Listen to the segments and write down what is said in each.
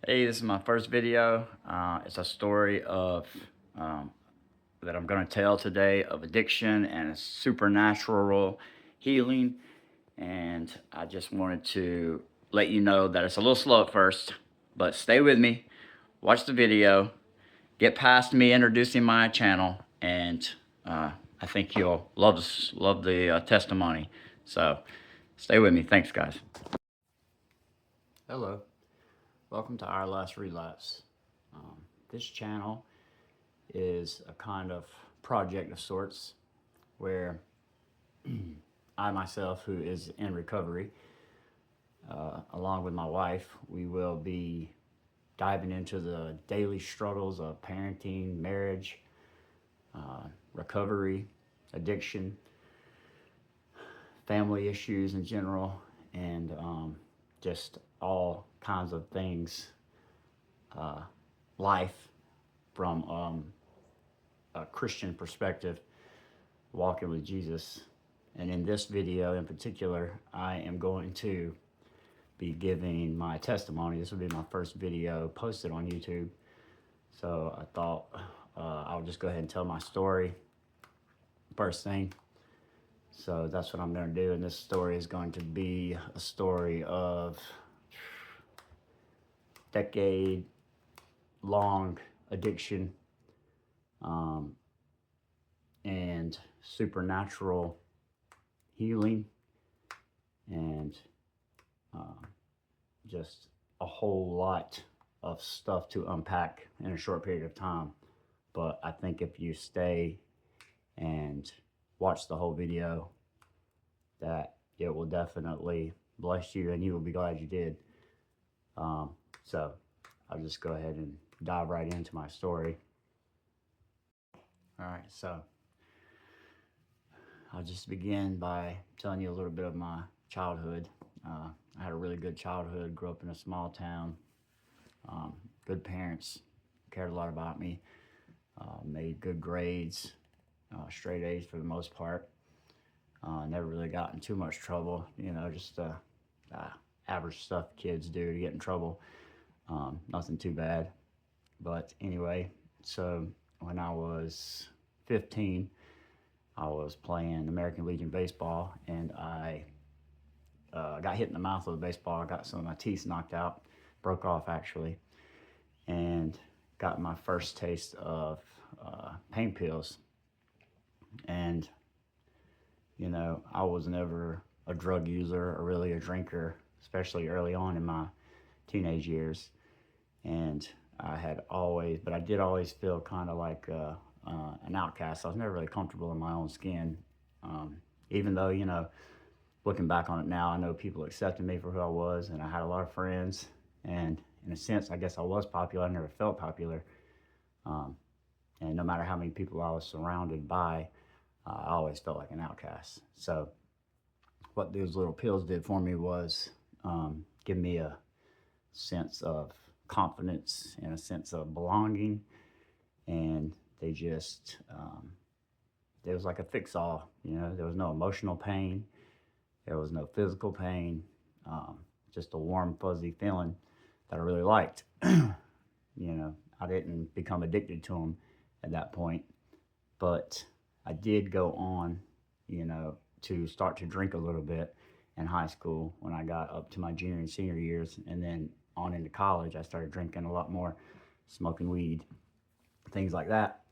Hey, this is my first video. It's a story of that I'm going to tell today of addiction and supernatural healing. And I just wanted to let you know that it's a little slow at first, but stay with me, watch the video, get past me introducing my channel, and I think you'll love the testimony. So stay with me. Thanks, guys. Hello. Welcome to Our Last Relapse. This channel is a kind of project of sorts where I myself, who is in recovery, along with my wife, we will be diving into the daily struggles of parenting, marriage, recovery, addiction, family issues in general, and just all kinds of things, life from a Christian perspective, walking with Jesus. And in this video in particular, I am going to be giving my testimony. This will be my first video posted on YouTube. So I thought I'll just go ahead and tell my story first thing. So that's what I'm going to do. And this story is going to be a story of decade-long addiction and supernatural healing, and just a whole lot of stuff to unpack in a short period of time. But I think if you stay and watch the whole video, that it will definitely bless you and you will be glad you did. So I'll just go ahead and dive right into my story. All right, so I'll just begin by telling you a little bit of my childhood. I had a really good childhood, grew up in a small town, good parents, cared a lot about me, made good grades, straight A's for the most part. Never really got in too much trouble, just average stuff kids do to get in trouble. Nothing too bad. But anyway, so when I was 15, I was playing American Legion baseball, and I got hit in the mouth with a baseball. I got some of my teeth knocked out, broke off actually, and got my first taste of pain pills. And, I was never a drug user or really a drinker, especially early on in my teenage years. And but I did always feel kind of like an outcast. I was never really comfortable in my own skin. Even though, looking back on it now, I know people accepted me for who I was, and I had a lot of friends. And in a sense, I guess I was popular. I never felt popular. And no matter how many people I was surrounded by, I always felt like an outcast. So what those little pills did for me was give me a sense of confidence and a sense of belonging. And they just, it was like a fix-all, there was no emotional pain. There was no physical pain, just a warm, fuzzy feeling that I really liked. I didn't become addicted to them at that point, but I did go on, to start to drink a little bit in high school when I got up to my junior and senior years. And then on into college, I started drinking a lot more, smoking weed, things like that.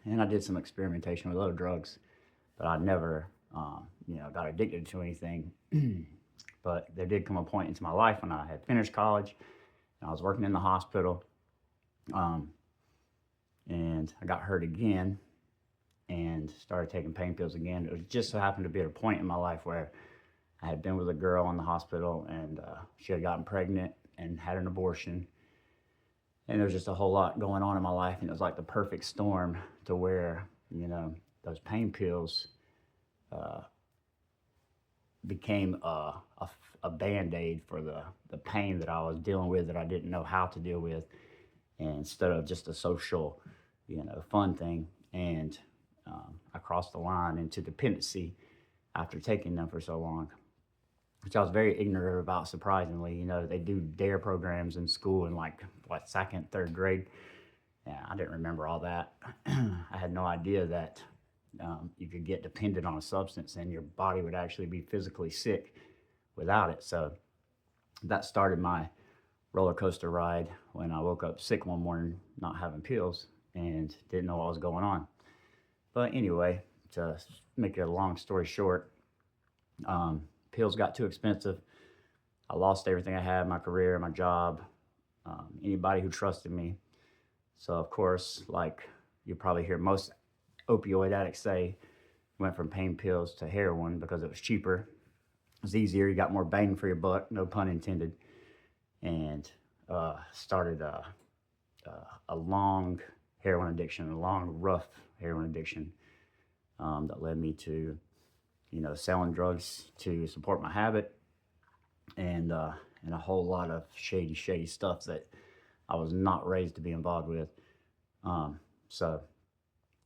And I did some experimentation with other drugs, but I never, got addicted to anything. But there did come a point into my life when I had finished college and I was working in the hospital, and I got hurt again and started taking pain pills again. It just so happened to be at a point in my life where I had been with a girl in the hospital, and she had gotten pregnant and had an abortion. And there was just a whole lot going on in my life, and it was like the perfect storm to where, those pain pills became a Band-Aid for the pain that I was dealing with that I didn't know how to deal with, and instead of just a social, fun thing. And I crossed the line into dependency after taking them for so long. which I was very ignorant about, surprisingly. They do DARE programs in school in like, what, second, third grade. Yeah, I didn't remember all that. I had no idea that you could get dependent on a substance and your body would actually be physically sick without it. So that started my roller coaster ride when I woke up sick one morning, not having pills, and didn't know what was going on. But anyway, to make it a long story short, pills got too expensive. I lost everything I had, my career, my job, anybody who trusted me. So, of course, like you probably hear most opioid addicts say, went from pain pills to heroin because it was cheaper. It was easier. You got more bang for your buck, no pun intended. And started a long heroin addiction, a long, rough heroin addiction that led me to, selling drugs to support my habit, and a whole lot of shady stuff that I was not raised to be involved with. So,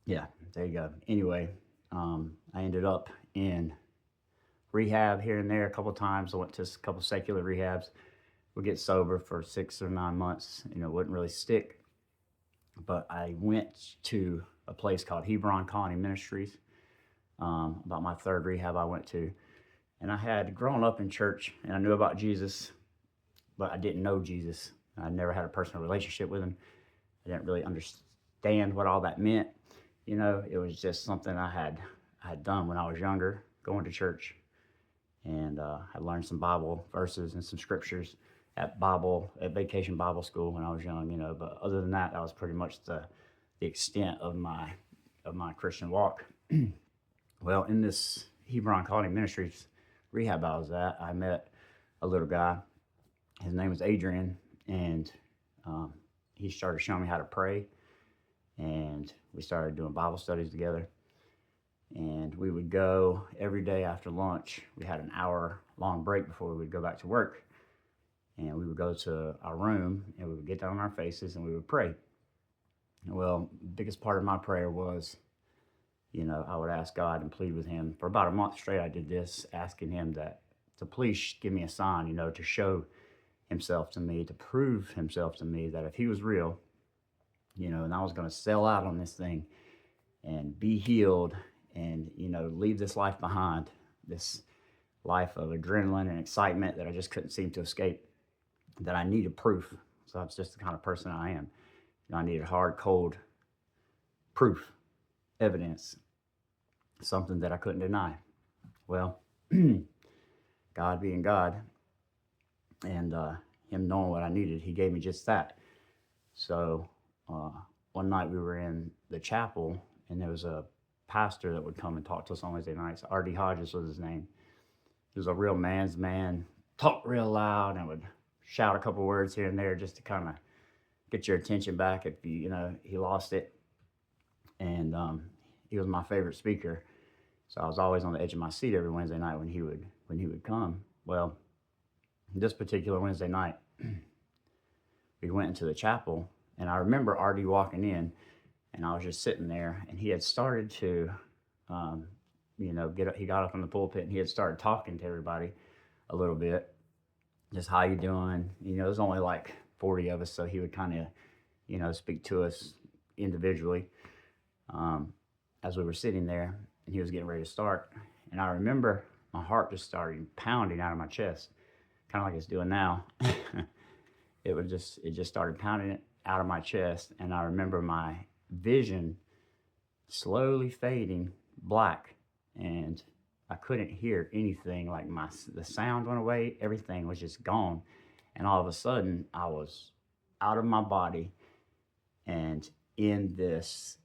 yeah, there you go. Anyway, I ended up in rehab here and there a couple times. I went to a couple secular rehabs. Would get sober for 6 or 9 months. Wouldn't really stick. But I went to a place called Heroin Ministries. About my third rehab I went to. And I had grown up in church and I knew about Jesus, but I didn't know Jesus. I never had a personal relationship with him. I didn't really understand what all that meant. It was just something I had done when I was younger, going to church. And I learned some Bible verses and some scriptures at Vacation Bible School when I was young, But other than that, that was pretty much the extent of my Christian walk. Well, in this Hebron Colony Ministries rehab I was at, I met a little guy. His name was Adrian, and he started showing me how to pray, and we started doing Bible studies together. And we would go every day after lunch. We had an hour-long break before we would go back to work. And we would go to our room, and we would get down on our faces, and we would pray. Well, the biggest part of my prayer was, I would ask God and plead with him. For about a month straight, I did this, asking him to please give me a sign, to show himself to me, to prove himself to me that if he was real, and I was going to sell out on this thing and be healed and, leave this life behind, this life of adrenaline and excitement that I just couldn't seem to escape, that I needed proof. So that's just the kind of person I am. I needed hard, cold proof, evidence, something that I couldn't deny. Well, God being God, and him knowing what I needed, he gave me just that. So one night we were in the chapel, and there was a pastor that would come and talk to us on Wednesday nights. R.D. Hodges was his name. He was a real man's man, talked real loud, and would shout a couple words here and there just to kind of get your attention back if he lost it. And he was my favorite speaker, so I was always on the edge of my seat every Wednesday night when he would come. Well, this particular Wednesday night, we went into the chapel, and I remember R.D. walking in, and I was just sitting there, and he had started to, he got up in the pulpit, and he had started talking to everybody a little bit, just how you doing? There's only like 40 of us, so he would kind of, speak to us individually as we were sitting there, and he was getting ready to start. And I remember my heart just started pounding out of my chest, kind of like it's doing now. It just started pounding it out of my chest, and I remember my vision slowly fading black, and I couldn't hear anything. Like the sound went away, everything was just gone, and all of a sudden I was out of my body and in this,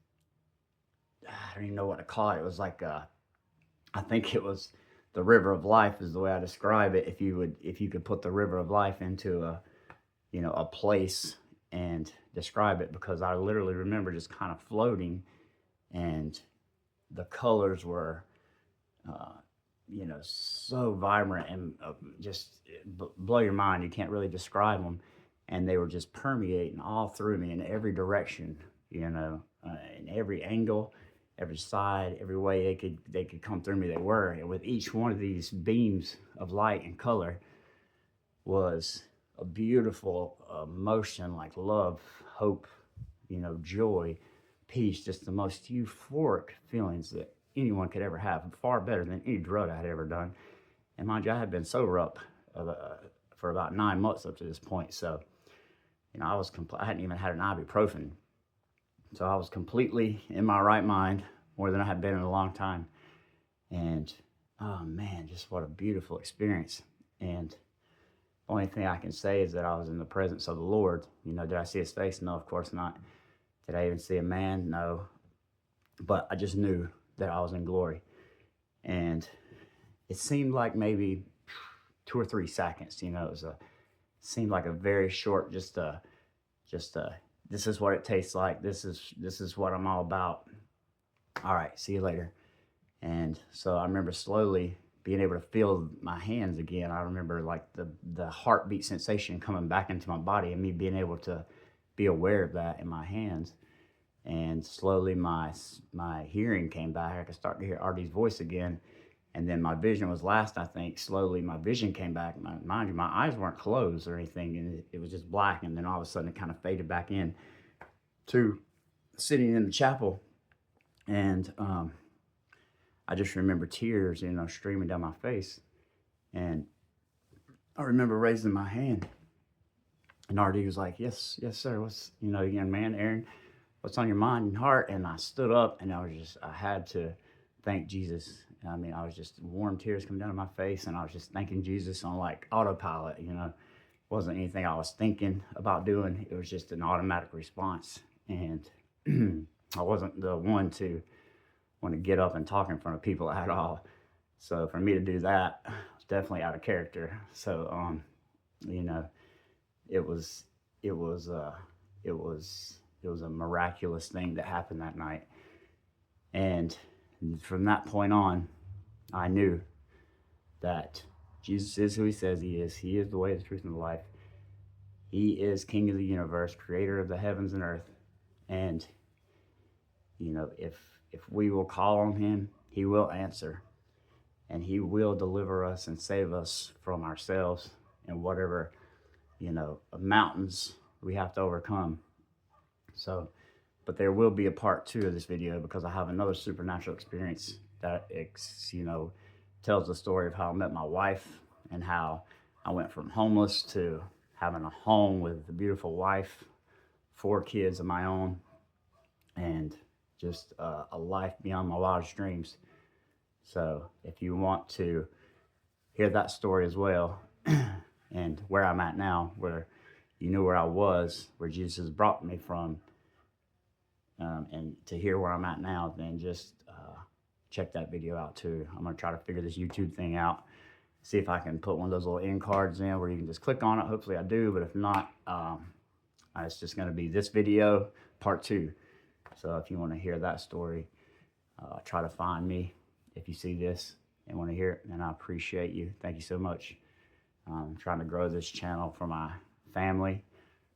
I don't even know what to call it. It was like I think it was the river of life is the way I describe it. If you could put the river of life into a place and describe it, because I literally remember just kind of floating, and the colors were so vibrant and just blow your mind. You can't really describe them, and they were just permeating all through me in every direction, in every angle, every side, every way they could come through me, they were. And with each one of these beams of light and color was a beautiful emotion, like love, hope, joy, peace, just the most euphoric feelings that anyone could ever have, far better than any drug I had ever done. And mind you, I had been sober up for about 9 months up to this point. So, I hadn't even had an ibuprofen. So I was completely in my right mind, more than I had been in a long time. And, oh man, just what a beautiful experience. And the only thing I can say is that I was in the presence of the Lord. Did I see his face? No, of course not. Did I even see a man? No. But I just knew that I was in glory. And it seemed like maybe 2 or 3 seconds, seemed like a very short, just this is what it tastes like. This is what I'm all about. All right, see you later. And so I remember slowly being able to feel my hands again. I remember like the heartbeat sensation coming back into my body and me being able to be aware of that in my hands. And slowly my hearing came back. I could start to hear Artie's voice again. And then my vision was last, I think. Slowly my vision came back. Mind you, my eyes weren't closed or anything, and it was just black. And then all of a sudden it kind of faded back in to sitting in the chapel. And I just remember tears, streaming down my face. And I remember raising my hand. And Artie was like, yes, sir. What's, young man, Aaron, what's on your mind and heart? And I stood up and I had to thank Jesus. I mean, I was just warm tears coming down to my face, and I was just thanking Jesus on like autopilot. It wasn't anything I was thinking about doing. It was just an automatic response. And I wasn't the one to want to get up and talk in front of people at all. So for me to do that was definitely out of character. So, it was a miraculous thing that happened that night. And from that point on, I knew that Jesus is who he says he is. He is the way, the truth, and the life. He is King of the universe, creator of the heavens and earth. And, if we will call on him, he will answer. And he will deliver us and save us from ourselves and whatever, mountains we have to overcome. So, but there will be a part 2 of this video, because I have another supernatural experience that, tells the story of how I met my wife and how I went from homeless to having a home with a beautiful wife, 4 kids of my own, and just a life beyond my wildest dreams. So if you want to hear that story as well, and where I'm at now, where where I was, where Jesus has brought me from, and to hear where I'm at now, then just check that video out too. I'm gonna try to figure this YouTube thing out, see if I can put one of those little end cards in where you can just click on it. Hopefully I do, but if not, it's just gonna be this video part 2. So if you want to hear that story, try to find me if you see this and want to hear it, and I appreciate you. Thank you so much. I'm trying to grow this channel for my family.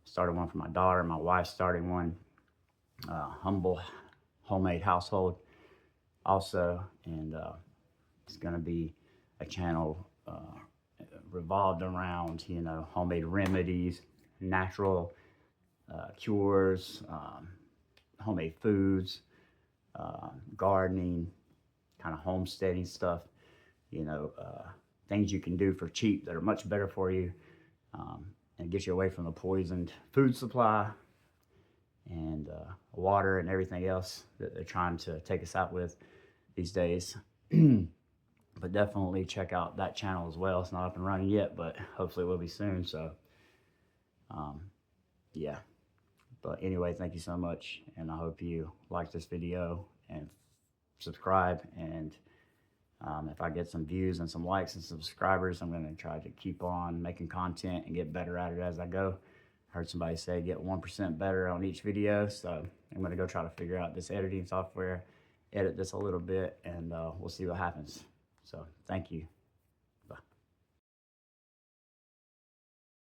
Started one for my daughter. My wife's starting one. Humble homemade household also, and it's going to be a channel revolved around homemade remedies, natural cures, homemade foods, gardening, kind of homesteading stuff, things you can do for cheap that are much better for you, and get you away from the poisoned food supply and water and everything else that they're trying to take us out with these days. But definitely check out that channel as well. It's not up and running yet, but hopefully it will be soon. So yeah, but anyway, thank you so much, and I hope you like this video and subscribe. And if I get some views and some likes and subscribers, I'm going to try to keep on making content and get better at it as I go. I heard somebody say get 1% better on each video, so I'm going to go try to figure out this editing software, edit this a little bit, and we'll see what happens. So thank you.